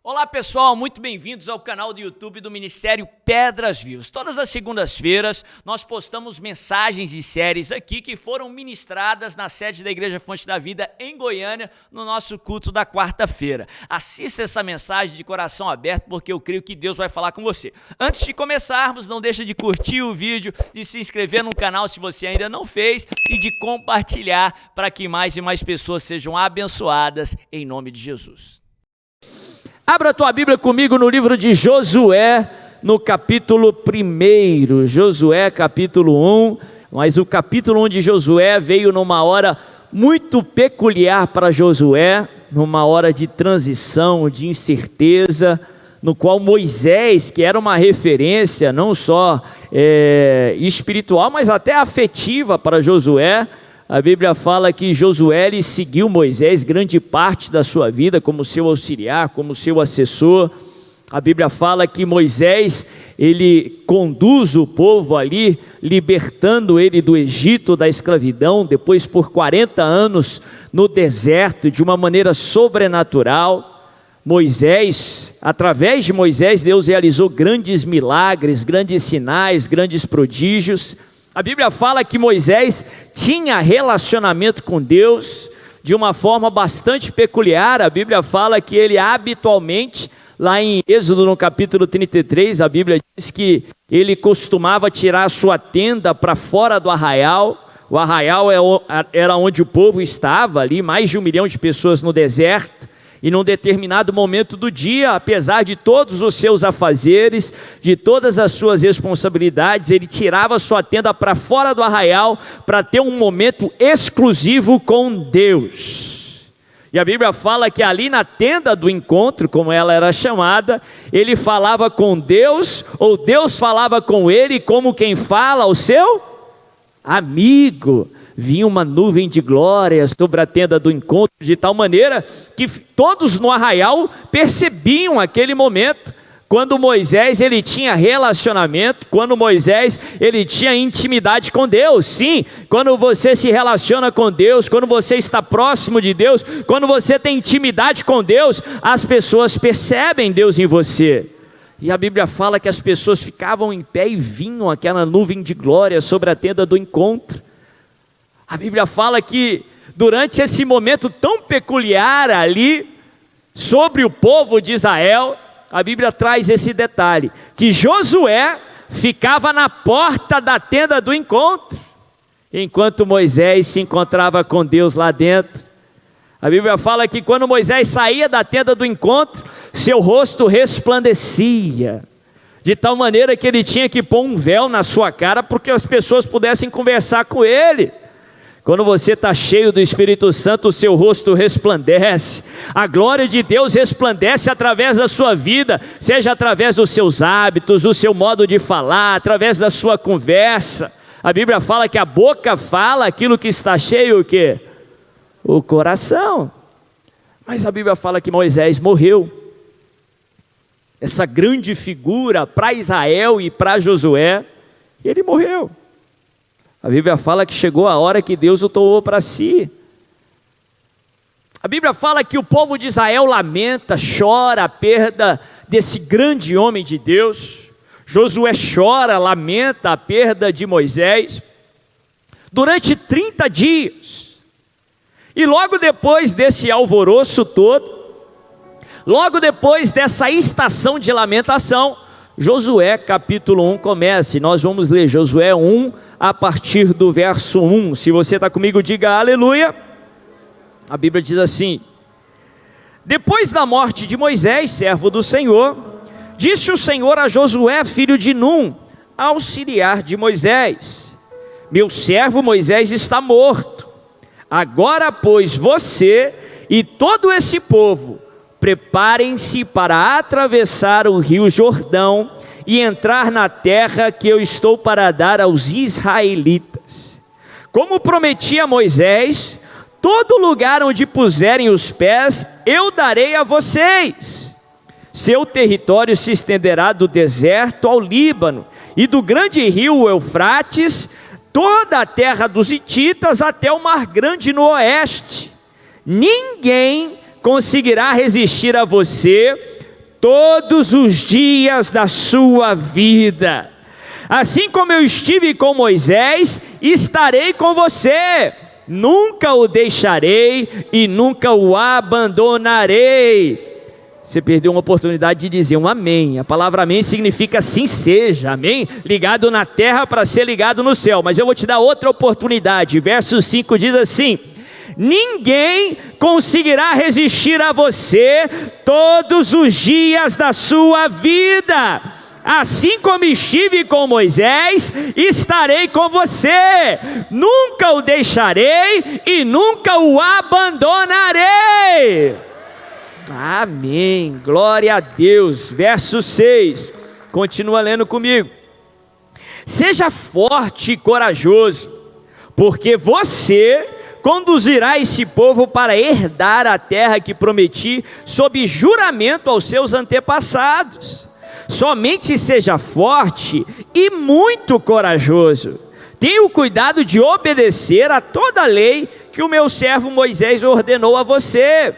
Olá pessoal, muito bem-vindos ao canal do YouTube do Ministério Pedras Vivas. Todas as segundas-feiras nós postamos mensagens e séries aqui que foram ministradas na sede da Igreja Fonte da Vida em Goiânia no nosso culto da quarta-feira. Assista essa mensagem de coração aberto porque eu creio que Deus vai falar com você. Antes de começarmos, não deixa de curtir o vídeo, de se inscrever no canal se você ainda não fez e de compartilhar para que mais e mais pessoas sejam abençoadas em nome de Jesus. Abra a tua Bíblia comigo no livro de Josué, no capítulo 1, Josué capítulo 1, mas o capítulo 1 de Josué veio numa hora muito peculiar para Josué, numa hora de transição, de incerteza, no qual Moisés, que era uma referência não só espiritual, mas até afetiva para Josué. A Bíblia fala que Josué ele seguiu Moisés grande parte da sua vida como seu auxiliar, como seu assessor. A Bíblia fala que Moisés, ele conduz o povo ali, libertando ele do Egito, da escravidão, depois por 40 anos no deserto, de uma maneira sobrenatural. Moisés, através de Moisés, Deus realizou grandes milagres, grandes sinais, grandes prodígios. A Bíblia fala que Moisés tinha relacionamento com Deus de uma forma bastante peculiar. A Bíblia fala que ele habitualmente, lá em Êxodo no capítulo 33, a Bíblia diz que ele costumava tirar a sua tenda para fora do arraial. O arraial era onde o povo estava ali, mais de 1 milhão de pessoas no deserto. E num determinado momento do dia, apesar de todos os seus afazeres, de todas as suas responsabilidades, ele tirava sua tenda para fora do arraial para ter um momento exclusivo com Deus. E a Bíblia fala que ali na tenda do encontro, como ela era chamada, ele falava com Deus, ou Deus falava com ele, como quem fala ao seu amigo. Vinha uma nuvem de glória sobre a tenda do encontro, de tal maneira que todos no arraial percebiam aquele momento, quando Moisés ele tinha relacionamento, quando Moisés ele tinha intimidade com Deus. Sim, quando você se relaciona com Deus, quando você está próximo de Deus, quando você tem intimidade com Deus, as pessoas percebem Deus em você. E a Bíblia fala que as pessoas ficavam em pé e vinham aquela nuvem de glória sobre a tenda do encontro. A Bíblia fala que durante esse momento tão peculiar ali, sobre o povo de Israel, a Bíblia traz esse detalhe, que Josué ficava na porta da tenda do encontro, enquanto Moisés se encontrava com Deus lá dentro. A Bíblia fala que quando Moisés saía da tenda do encontro, seu rosto resplandecia, de tal maneira que ele tinha que pôr um véu na sua cara, porque as pessoas pudessem conversar com ele. Quando você está cheio do Espírito Santo, o seu rosto resplandece, a glória de Deus resplandece através da sua vida, seja através dos seus hábitos, do seu modo de falar, através da sua conversa. A Bíblia fala que a boca fala aquilo que está cheio, o quê? O coração. Mas a Bíblia fala que Moisés morreu. Essa grande figura para Israel e para Josué, ele morreu. A Bíblia fala que chegou a hora que Deus o tomou para si. A Bíblia fala que o povo de Israel lamenta, chora a perda desse grande homem de Deus. Josué chora, lamenta a perda de Moisés durante 30 dias. E logo depois desse alvoroço todo, logo depois dessa estação de lamentação, Josué capítulo 1 começa, e nós vamos ler Josué 1 a partir do verso 1, se você está comigo diga aleluia. A Bíblia diz assim: depois da morte de Moisés, servo do Senhor, disse o Senhor a Josué, filho de Num, auxiliar de Moisés: meu servo Moisés está morto, agora pois você e todo esse povo, preparem-se para atravessar o rio Jordão e entrar na terra que eu estou para dar aos israelitas. Como prometi a Moisés, todo lugar onde puserem os pés, eu darei a vocês. Seu território se estenderá do deserto ao Líbano, e do grande rio Eufrates, toda a terra dos hititas até o Mar Grande no oeste. Ninguém conseguirá resistir a você todos os dias da sua vida. Assim como eu estive com Moisés, estarei com você. Nunca o deixarei e nunca o abandonarei. Você perdeu uma oportunidade de dizer um amém. A palavra amém significa assim seja, amém? Ligado na terra para ser ligado no céu. Mas eu vou te dar outra oportunidade. Verso 5 diz assim: ninguém conseguirá resistir a você todos os dias da sua vida. Assim como estive com Moisés, estarei com você. Nunca o deixarei e nunca o abandonarei. Amém, glória a Deus. Verso 6, continua lendo comigo. Seja forte e corajoso, porque você conduzirá esse povo para herdar a terra que prometi sob juramento aos seus antepassados. Somente seja forte e muito corajoso. Tenha o cuidado de obedecer a toda a lei que o meu servo Moisés ordenou a você.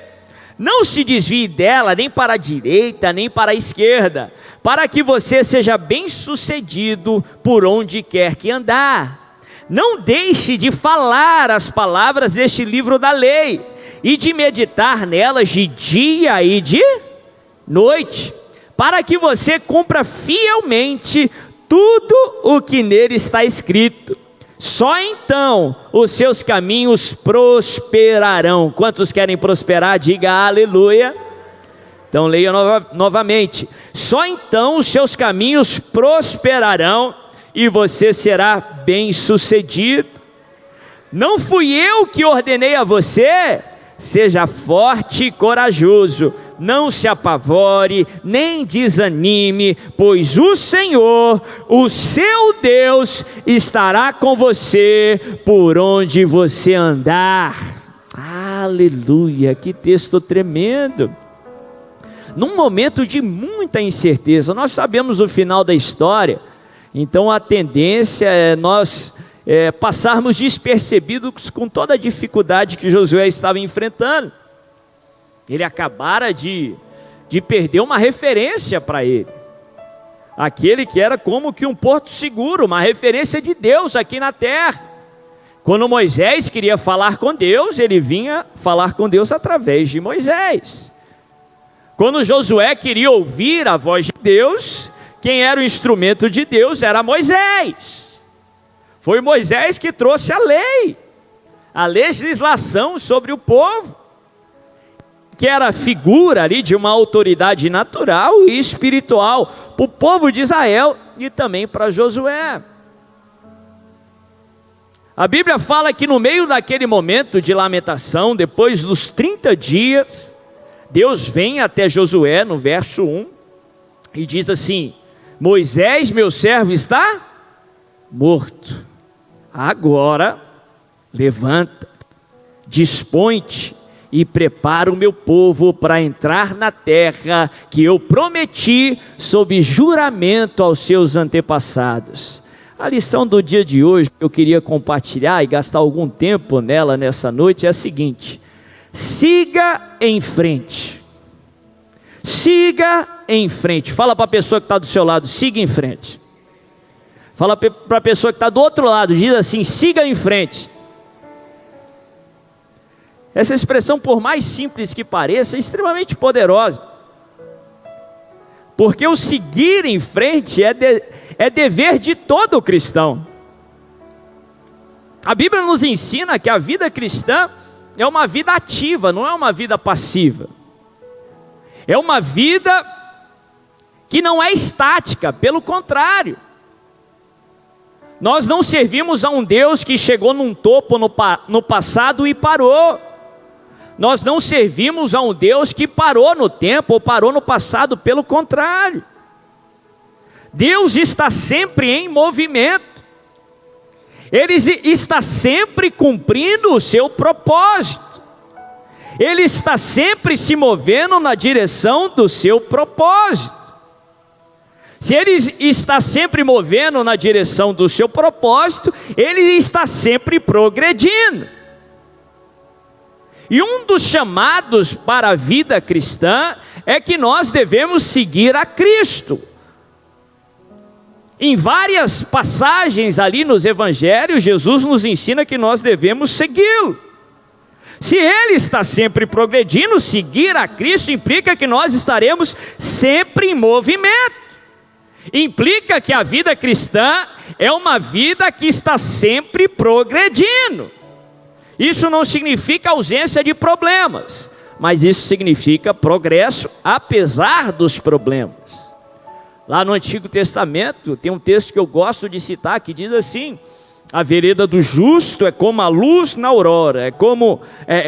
Não se desvie dela nem para a direita, nem para a esquerda, para que você seja bem-sucedido por onde quer que andar. Não deixe de falar as palavras deste livro da lei, e de meditar nelas de dia e de noite, para que você cumpra fielmente tudo o que nele está escrito. Só então os seus caminhos prosperarão. Quantos querem prosperar? Diga aleluia. Então leia novamente. Só então os seus caminhos prosperarão e você será bem-sucedido. Não fui eu que ordenei a você? Seja forte e corajoso, não se apavore, nem desanime, pois o Senhor, o seu Deus, estará com você por onde você andar. Aleluia, que texto tremendo. Num momento de muita incerteza, nós sabemos o final da história, então a tendência é nós passarmos despercebidos com toda a dificuldade que Josué estava enfrentando. Ele acabara de perder uma referência para ele, aquele que era como que um porto seguro, uma referência de Deus aqui na terra. Quando Moisés queria falar com Deus, ele vinha falar com Deus através de Moisés. Quando Josué queria ouvir a voz de Deus, quem era o instrumento de Deus era Moisés. Foi Moisés que trouxe a lei, a legislação sobre o povo, que era a figura ali de uma autoridade natural e espiritual para o povo de Israel e também para Josué. A Bíblia fala que no meio daquele momento de lamentação, depois dos 30 dias, Deus vem até Josué no verso 1 e diz assim: Moisés, meu servo, está morto. Agora, levanta, dispõe-te e prepara o meu povo para entrar na terra que eu prometi sob juramento aos seus antepassados. A lição do dia de hoje que eu queria compartilhar e gastar algum tempo nela nessa noite é a seguinte: siga em frente. Siga em frente. Fala para a pessoa que está do seu lado: siga em frente. Fala para a pessoa que está do outro lado, diz assim: siga em frente. Essa expressão, por mais simples que pareça, é extremamente poderosa. Porque o seguir em frente é dever de todo cristão. A Bíblia nos ensina que a vida cristã é uma vida ativa, não é uma vida passiva. É uma vida que não é estática, pelo contrário. Nós não servimos a um Deus que chegou num topo no passado e parou. Nós não servimos a um Deus que parou no tempo ou parou no passado, pelo contrário. Deus está sempre em movimento. Ele está sempre cumprindo o seu propósito. Ele está sempre se movendo na direção do seu propósito. Se ele está sempre movendo na direção do seu propósito, ele está sempre progredindo. E um dos chamados para a vida cristã é que nós devemos seguir a Cristo. Em várias passagens ali nos evangelhos, Jesus nos ensina que nós devemos segui-lo. Se ele está sempre progredindo, seguir a Cristo implica que nós estaremos sempre em movimento. Implica que a vida cristã é uma vida que está sempre progredindo. Isso não significa ausência de problemas, mas isso significa progresso apesar dos problemas. Lá no Antigo Testamento tem um texto que eu gosto de citar que diz assim: a vereda do justo é como a luz na aurora, é como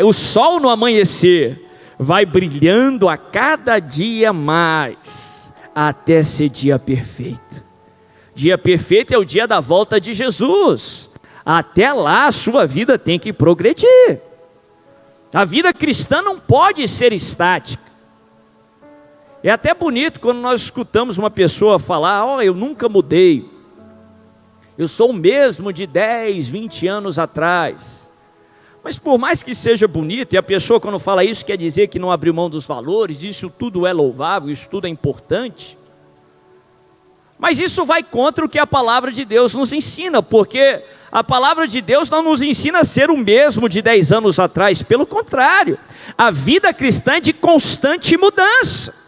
o sol no amanhecer, vai brilhando a cada dia mais, até ser dia perfeito. Dia perfeito é o dia da volta de Jesus. Até lá a sua vida tem que progredir. A vida cristã não pode ser estática. É até bonito quando nós escutamos uma pessoa falar: ó, eu nunca mudei, eu sou o mesmo de 10, 20 anos atrás. Mas por mais que seja bonito, e a pessoa quando fala isso quer dizer que não abriu mão dos valores, isso tudo é louvável, isso tudo é importante, mas isso vai contra o que a palavra de Deus nos ensina, porque a palavra de Deus não nos ensina a ser o mesmo de 10 anos atrás, pelo contrário, a vida cristã é de constante mudança.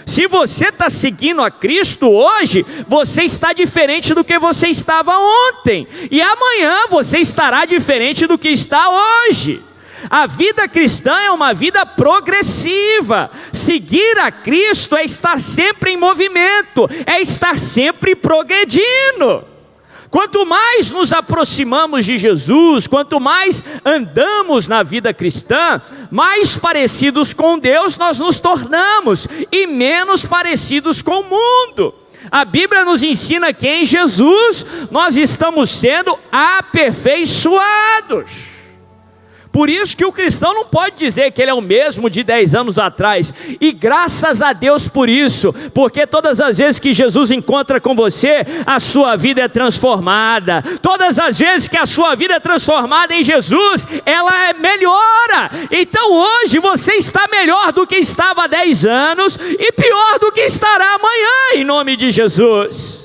Se você está seguindo a Cristo hoje, você está diferente do que você estava ontem, e amanhã você estará diferente do que está hoje. A vida cristã é uma vida progressiva. Seguir a Cristo é estar sempre em movimento, é estar sempre progredindo. Quanto mais nos aproximamos de Jesus, quanto mais andamos na vida cristã, mais parecidos com Deus nós nos tornamos e menos parecidos com o mundo. A Bíblia nos ensina que em Jesus nós estamos sendo aperfeiçoados. Por isso que o cristão não pode dizer que ele é o mesmo de 10 anos atrás, e graças a Deus por isso, porque todas as vezes que Jesus encontra com você, a sua vida é transformada. Todas as vezes que a sua vida é transformada em Jesus, ela melhora. Então hoje você está melhor do que estava há 10 anos, e pior do que estará amanhã, em nome de Jesus.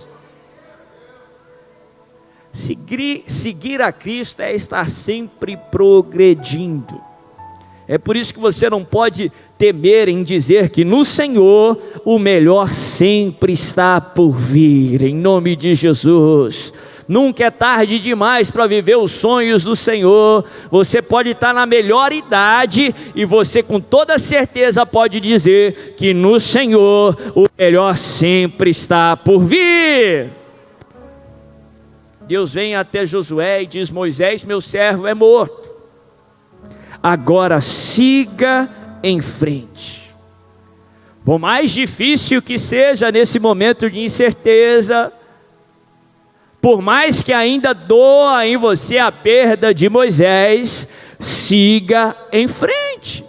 Seguir a Cristo é estar sempre progredindo. É por isso que você não pode temer em dizer que no Senhor o melhor sempre está por vir, em nome de Jesus. Nunca é tarde demais para viver os sonhos do Senhor. Você pode estar na melhor idade e você com toda certeza pode dizer que no Senhor o melhor sempre está por vir. Deus vem até Josué e diz: Moisés, meu servo, é morto. Agora siga em frente. Por mais difícil que seja nesse momento de incerteza, por mais que ainda doa em você a perda de Moisés, siga em frente.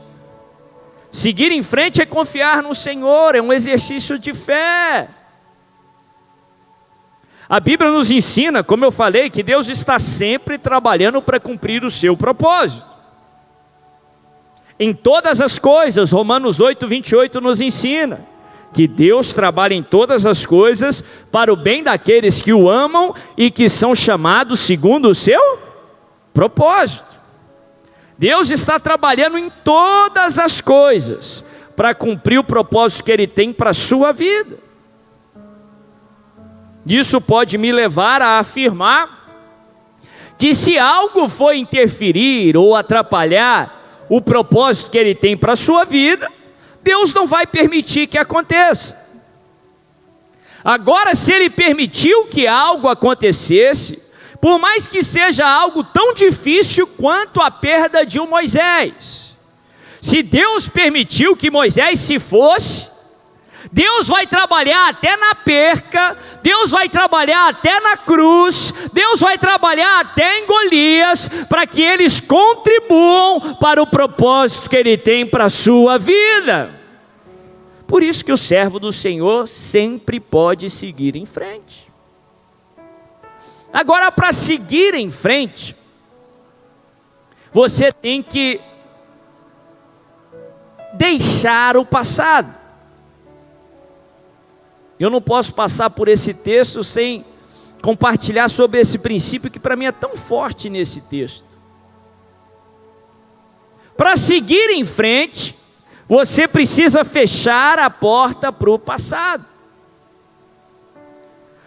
Seguir em frente é confiar no Senhor, é um exercício de fé. A Bíblia nos ensina, como eu falei, que Deus está sempre trabalhando para cumprir o seu propósito. Em todas as coisas, Romanos 8, 28 nos ensina que Deus trabalha em todas as coisas para o bem daqueles que o amam e que são chamados segundo o seu propósito. Deus está trabalhando em todas as coisas para cumprir o propósito que Ele tem para a sua vida. Isso pode me levar a afirmar que se algo for interferir ou atrapalhar o propósito que Ele tem para a sua vida, Deus não vai permitir que aconteça. Agora, se Ele permitiu que algo acontecesse, por mais que seja algo tão difícil quanto a perda de um Moisés, se Deus permitiu que Moisés se fosse, Deus vai trabalhar até na perca, Deus vai trabalhar até na cruz, Deus vai trabalhar até em Golias, para que eles contribuam para o propósito que Ele tem para a sua vida. Por isso que o servo do Senhor sempre pode seguir em frente. Agora, para seguir em frente, você tem que deixar o passado. Eu não posso passar por esse texto sem compartilhar sobre esse princípio que para mim é tão forte nesse texto. Para seguir em frente, você precisa fechar a porta para o passado.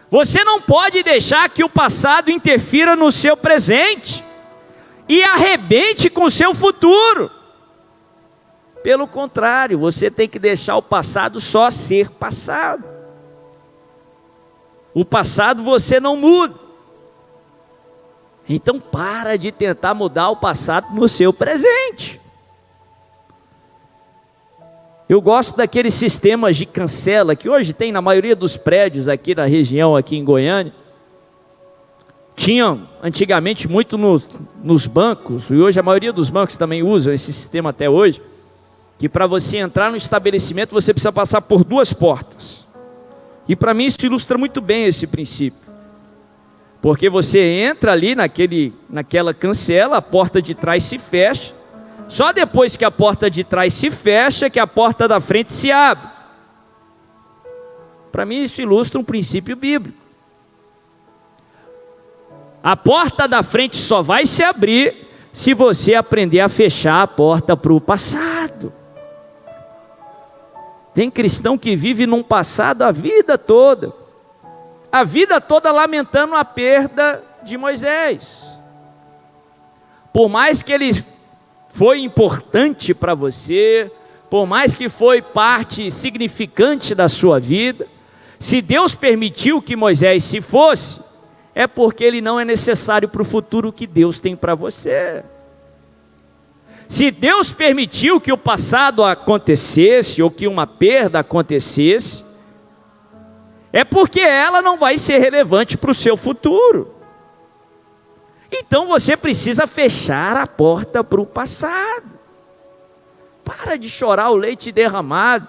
Você não pode deixar que o passado interfira no seu presente e arrebente com o seu futuro. Pelo contrário, você tem que deixar o passado só ser passado. O passado você não muda. Então para de tentar mudar o passado no seu presente. Eu gosto daqueles sistemas de cancela que hoje tem na maioria dos prédios aqui na região, aqui em Goiânia. Tinham antigamente muito nos bancos, e hoje a maioria dos bancos também usam esse sistema até hoje, que para você entrar no estabelecimento você precisa passar por 2 portas. E para mim isso ilustra muito bem esse princípio. Porque você entra ali naquela cancela, a porta de trás se fecha, só depois que a porta de trás se fecha, que a porta da frente se abre. Para mim isso ilustra um princípio bíblico. A porta da frente só vai se abrir se você aprender a fechar a porta para o passado. Tem cristão que vive num passado a vida toda lamentando a perda de Moisés. Por mais que ele foi importante para você, por mais que foi parte significante da sua vida, se Deus permitiu que Moisés se fosse, é porque ele não é necessário para o futuro que Deus tem para você. Se Deus permitiu que o passado acontecesse, ou que uma perda acontecesse, é porque ela não vai ser relevante para o seu futuro. Então você precisa fechar a porta para o passado. Para de chorar o leite derramado.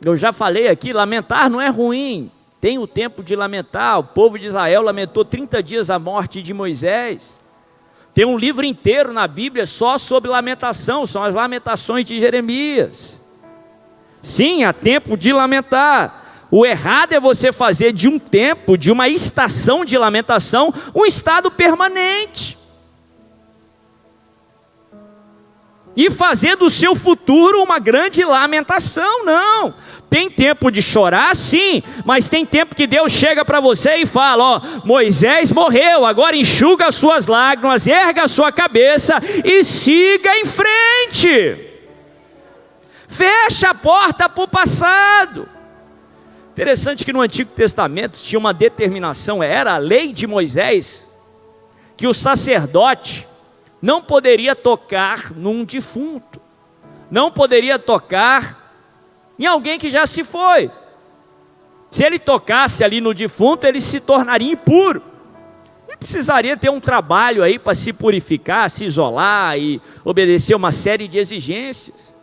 Eu já falei aqui, lamentar não é ruim. Tem o tempo de lamentar. O povo de Israel lamentou 30 dias a morte de Moisés. Tem um livro inteiro na Bíblia só sobre lamentação, são as lamentações de Jeremias. Sim, há tempo de lamentar. O errado é você fazer de um tempo, de uma estação de lamentação, um estado permanente. E fazer do seu futuro uma grande lamentação, não. Tem tempo de chorar, sim, mas tem tempo que Deus chega para você e fala, ó, Moisés morreu, agora enxuga as suas lágrimas, erga a sua cabeça e siga em frente. Fecha a porta para o passado. Interessante que no Antigo Testamento tinha uma determinação, era a lei de Moisés, que o sacerdote não poderia tocar num defunto, não poderia tocar em alguém que já se foi. Se ele tocasse ali no defunto, ele se tornaria impuro. E precisaria ter um trabalho aí para se purificar, se isolar e obedecer uma série de exigências.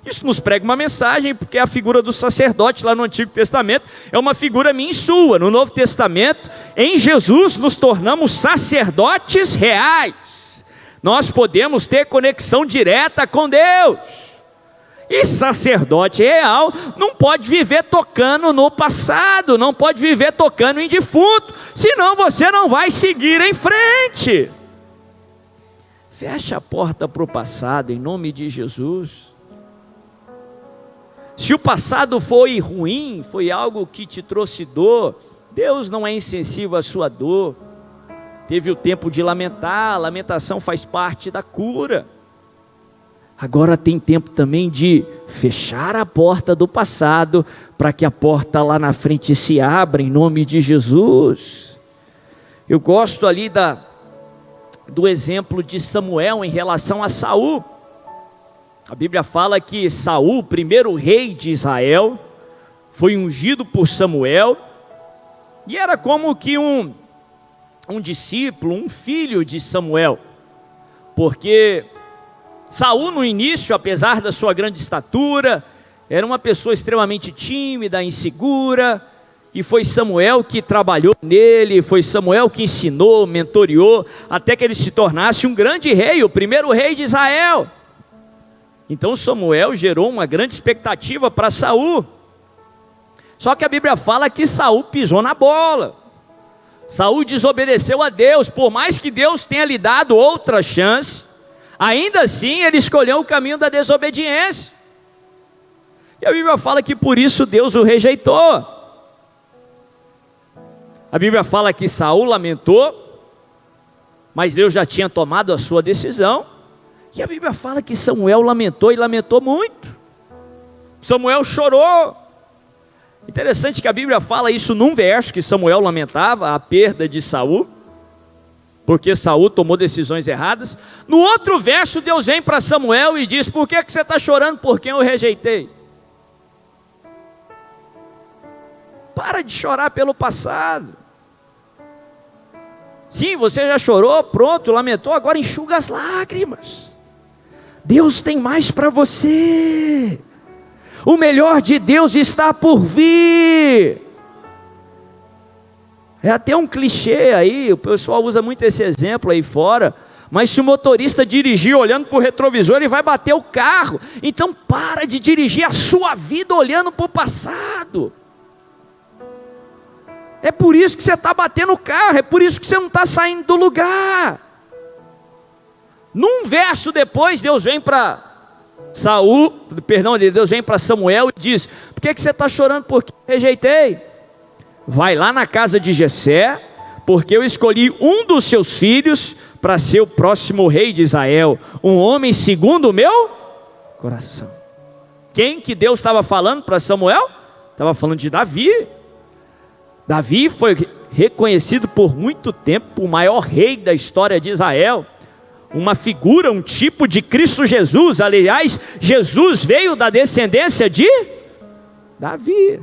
Isso nos prega uma mensagem, porque a figura do sacerdote lá no Antigo Testamento é uma figura minha e sua. No Novo Testamento, em Jesus, nos tornamos sacerdotes reais. Nós podemos ter conexão direta com Deus. E sacerdote real não pode viver tocando no passado, não pode viver tocando em defunto, senão você não vai seguir em frente. Fecha a porta para o passado, em nome de Jesus. Se o passado foi ruim, foi algo que te trouxe dor, Deus não é insensível à sua dor. Teve o tempo de lamentar, a lamentação faz parte da cura. Agora tem tempo também de fechar a porta do passado, para que a porta lá na frente se abra, em nome de Jesus. Eu gosto ali do exemplo de Samuel em relação a Saul. A Bíblia fala que Saul, o primeiro rei de Israel, foi ungido por Samuel, e era como que um discípulo, um filho de Samuel, porque Saul no início, apesar da sua grande estatura, era uma pessoa extremamente tímida, insegura, e foi Samuel que trabalhou nele, foi Samuel que ensinou, mentoreou, até que ele se tornasse um grande rei, o primeiro rei de Israel. Então Samuel gerou uma grande expectativa para Saul. Só que a Bíblia fala que Saul pisou na bola. Saul desobedeceu a Deus, por mais que Deus tenha lhe dado outra chance, ainda assim ele escolheu o caminho da desobediência. E a Bíblia fala que por isso Deus o rejeitou. A Bíblia fala que Saul lamentou, mas Deus já tinha tomado a sua decisão. E a Bíblia fala que Samuel lamentou, e lamentou muito. Samuel chorou. Interessante que a Bíblia fala isso num verso, que Samuel lamentava a perda de Saul, porque Saul tomou decisões erradas. No outro verso, Deus vem para Samuel e diz: por que você está chorando por quem eu rejeitei? Para de chorar pelo passado. Sim, você já chorou, pronto, lamentou, agora enxuga as lágrimas. Deus tem mais para você. O melhor de Deus está por vir. É até um clichê aí, o pessoal usa muito esse exemplo aí fora, mas se o motorista dirigir olhando para o retrovisor, ele vai bater o carro. Então para de dirigir a sua vida olhando para o passado. É por isso que você está batendo o carro, é por isso que você não está saindo do lugar. Num verso depois, Deus vem para Deus vem para Samuel e diz: por que você está chorando porque eu rejeitei? Vai lá na casa de Jessé, porque eu escolhi um dos seus filhos para ser o próximo rei de Israel, um homem segundo o meu coração. Quem que Deus estava falando para Samuel? Estava falando de Davi. Davi foi reconhecido por muito tempo o maior rei da história de Israel, uma figura, um tipo de Cristo Jesus. Aliás, Jesus veio da descendência de Davi.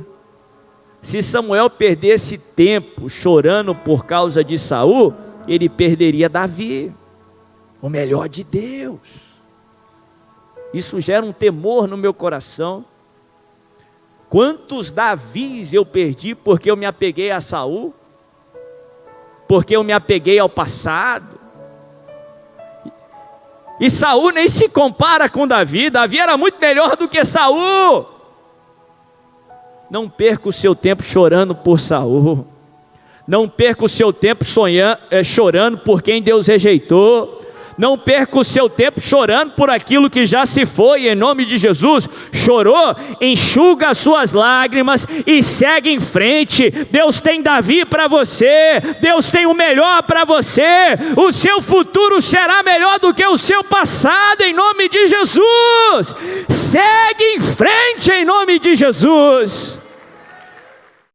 Se Samuel perdesse tempo chorando por causa de Saul, ele perderia Davi, o melhor de Deus. Isso gera um temor no meu coração. Quantos Davis eu perdi porque eu me apeguei a Saul, porque eu me apeguei ao passado. E Saul nem se compara com Davi. Davi era muito melhor do que Saul. Não perca o seu tempo chorando por Saul. Não perca o seu tempo chorando por quem Deus rejeitou. Não perca o seu tempo chorando por aquilo que já se foi, em nome de Jesus. Chorou? Enxuga as suas lágrimas e segue em frente. Deus tem Davi para você, Deus tem o melhor para você. O seu futuro será melhor do que o seu passado, em nome de Jesus. Segue em frente, em nome de Jesus.